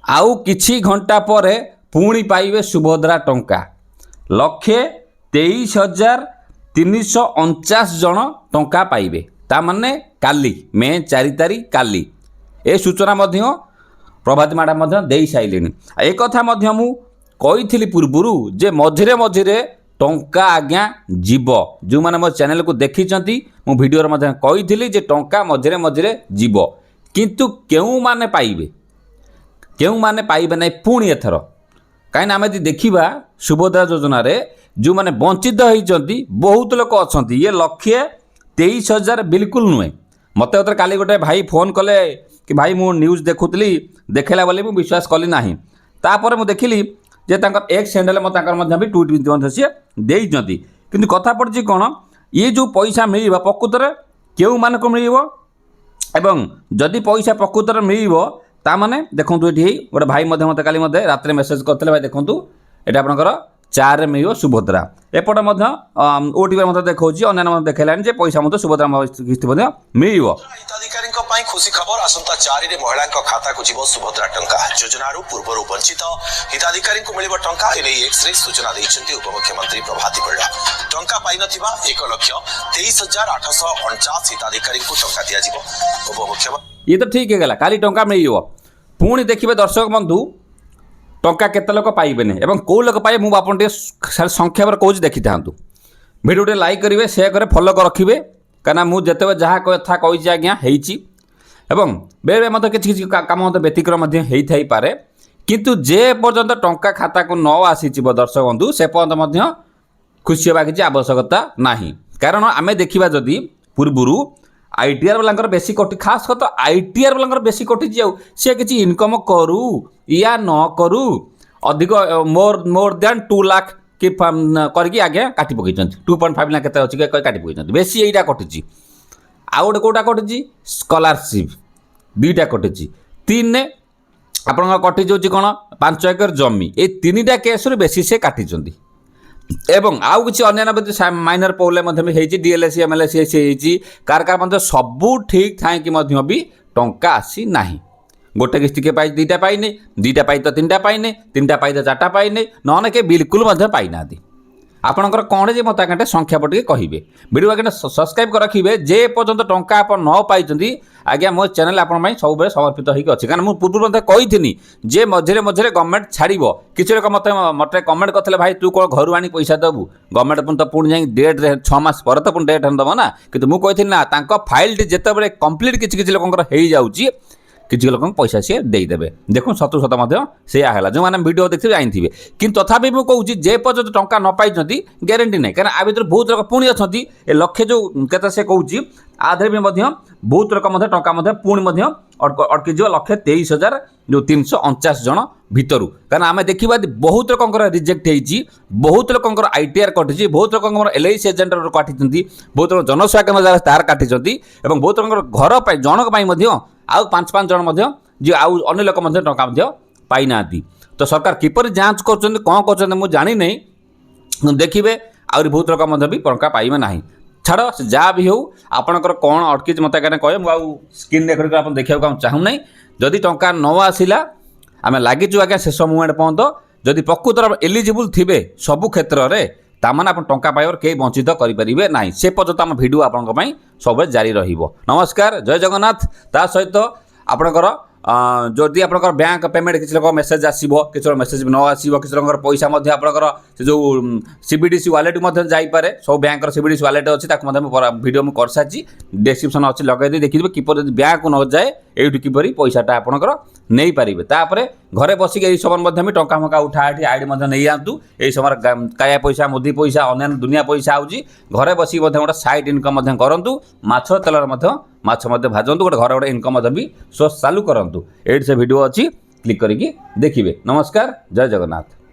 आउ किछि घंटा पर पुणी पाइबे सुभद्रा टंका 1,23,349 जन टंका पाइबे ता माने काली मे 4 तारीख काली ए सूचना मध्य प्रभाती मैडम मध्य देई साइलेनी। एक कथा मध्य मु कही पूर्व जे मझिरे मझिरे टंका आज्ञा जीव जो मैंने मो चैनल को देखी मु वीडियो मध्य कही जे टंका मझिरे मझिरे जीव किंतु केउ माने पाइबे ना पुणी एथर कहीं आम देखा सुभद्रा योजना रे जो मैंने वंचित होती बहुत लोग अच्छा ये 1,23,000 बिल्कुल नुहे। मत काली गोटे भाई फोन कले कि भाई मु न्यूज देखुली देखला बोली मुझे विश्वास कली ना तापर मुझे देखिली जे एक्स हैंडल मत भी ट्वीट सी देती कि कथा पड़ी कौन ये जो पैसा मिल प्रकृत में क्यों मान को मिल एवं जदि पैसा प्रकृत में मिल ताने देखो ये गोटे भाई मत काली रात मेसेज करते भाई देखो ये आपंकर 4 मिल सुभद्रा एपटे ओटीपी देखा अन्य देखा पैसा मत सुभद्रा किस्त मिल हिताधिकारी खुशी खबर आसंता 4 रे महिला खाता को जीव सुभद्रा टंका योजना पूर्व वंचित हिताधिकारी मिल टंका एक्स रे सूचना देते उपमुख्यमंत्री प्रभाती बेड़ा टंका पाई नथिबा 1,23,849 हिताधिकारी टंका दिया उपमुख्यमंत्री ये तो ठीक है गला काली टंका मिल पुणी देखिए दर्शक बंधु टंका केते लोक पाइबे नहीं एवं कौ लोक पाइबे मुझे आपन संख्या पर कौच देखी था वीडियो टे लाइक करेंगे शेयर करें फॉलो कर रखिए कहीं मुझे जहाँ कथा कही आज्ञा होती बेले मत कि कम व्यतिक्रम होता पारे किंतु जे पर्यंत टंका खाता को न आसी दर्शक बंधु से पर्यंत खुशी होगा किसी आवश्यकता ना कारण आम देखा जदि पूर्वर आईटीआर वाला बेसी कटि खास कर तो आईटीआर वाला बेसी कटि सी किसी इनकम करू या न करू अधिक मोर देन 2 लाख कि करके आगे काटी पकई 2.5 लाख के अच्छी काटी पकई बेसी यहीटा कटुची आउ गोटे कौटा कटुची स्कॉलरशिप 2टा कटुची 3 ने आप कटि जाऊँगी कौन 5 एकर जमी ये 3टा केस बेसी से काटी एवं आउ किसी अन्य माइनर प्रोब्लेम डीएलएसी एमएलएसी कार सबू ठीक थाई भी टंका आसी ना गोटे किस्ती के पाई 2टा पाइने 2टा पाई तो 3टा पाइने 3टा पाई तो 4टा पाइने नने के बिल्कुल पाइना आपणकर कौन जे मत आगे संख्या पटे कहे वीडियो आगे सब्सक्राइब कर रखिए जे पर्यंत टंका आप न पाई आज्ञा मो चैनल आप सब समर्पित होगी अच्छे कारण मुझे पूर्व मत कही जे मझे मझे गवर्नमेंट छाड़ किसी लोग मत मत कमेंट करते भाई तू कौन घर आनी पैसा देबू गवर्नमेंट तो पुणी जाए डेट 6 मास पर तो पुणी डेट दब ना कि मुझे ना फाइल जिते कम्प्लीट किसी लोक हो किसी लोक पैसा सी देदेवे देखो सतु शत सैया है जो मैंने वीडियो देखते जानते कि तथापि मुझे कहूँ जे पर्यटन टंका न पाई ग्यारंटी नहीं कहीं आ भर बहुत लोग पुणी अच्छा ये लक्ष्य जो केते से कहूँ आधे भी बहुत लोग टंका पुणी अटकी जो 1,23,349 जन भितरू कारण आम देखा बहुत लोक रिजेक्ट होती बहुत लोक आईटीआर कटि बहुत लोक एलआईसी एजेंट काटि बहुत लोग जनसेवा केन्द्र तार काटि बहुत लोग घर जनक आउ 5-5 जन जी आउ अन्य लोक टंका पाई ना तो सरकार किपर जांच कर कौन कर जानी नहीं देखिए आउरी बहुत लोक भी टंका पाइबे ना छाड़ जहाँ भी हो आपणकर कौन अटकी मत कहे मुझे स्क्रीन देखा देखा चाहूना जदि टंका न आसला आम लगिचु आज्ञा शेष मुमेंट पर्यंत जदि प्रकृत एलिजिबल थे सबू क्षेत्र में तामान आप टंका पाइबार कई वंचित करेंगे ना से पर्यंत आम भिडियो आप सब जारी नमस्कार जय जगन्नाथ ता सहित आपणकर जदि आप बैंक पेमेंट किसी लोग मेसेज आसो किसी मेसेज न आसो किसी लोग पैसा आपंकर से जो सीबीडीसी वालेट जापे सब बैंक सीबीडीसी वालेट अच्छी वीडियो मुझे कर सारी डिस्क्रिप्शन अच्छी लगे देखिए किपर बैंक को न जाए ये किपर पैसाटा आपंकर नहीं पारे तापर घरे बसिक यही समय भी टंका फंका उठा आईडी नहीं आतु यही समय काया पैसा मोदी पैसा अन्य दुनिया पैसा आउची घरे बसिक गोटे साइड इनकम करूँ माछ तेल माछ भाजतु गोटे घर गोटे इनकम भी सोर्स चालू करूँ ये से वीडियो अच्छी क्लिक करके देखिए नमस्कार जय जगन्नाथ।